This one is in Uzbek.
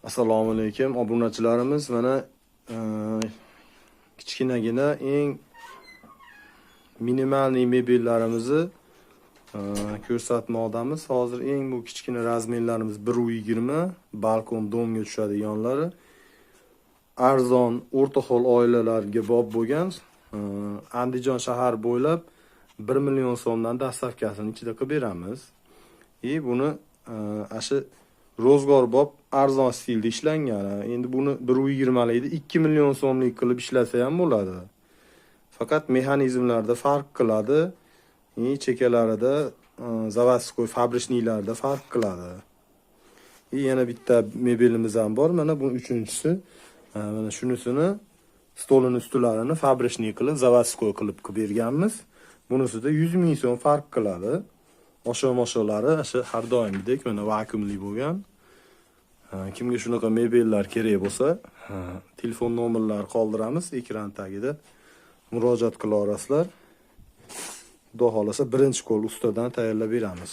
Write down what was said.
Assalomu alaykum obunachilarimiz. Mana kichkinagina eng minimalniy mebellarimizni ko'rsatmoqdamiz. Hozir eng bu kichkina razmerlarimiz 1.20, balkon domga tushadiganlari. Arzon o'rtaxol oilalarga bob bo'lgan. Andijon shahar bo'ylab 1 million so'mdan dastavkasini ichida qilib beramiz. Buni ashi ro'zg'orbob arzon stilda ishlangan. Endi buni 1.20 layda 2 million so'mlik qilib ishlasa ham bo'ladi. Faqat mexanizmlarda farq qiladi. Chekalarida, заводской fabrishniklarda farq qiladi. Yana bitta mebelimiz ham bor. Mana bu uchinchisi. Mana shunisini stolini ustularini fabrishnik qilib, заводской qilib berganmiz. Bunisida 100 ming so'm farq qiladi. Osho-mosholari har doimgidek mana vakuumli bo'lgan. Kimga shunaqa mebellar kerak bo'lsa, telefon nomerlari qoldiramiz ekran tagida. Murojaat qila olasizlar. Xudo xolasa birinchi qo'l ustadan tayyorlab beramiz.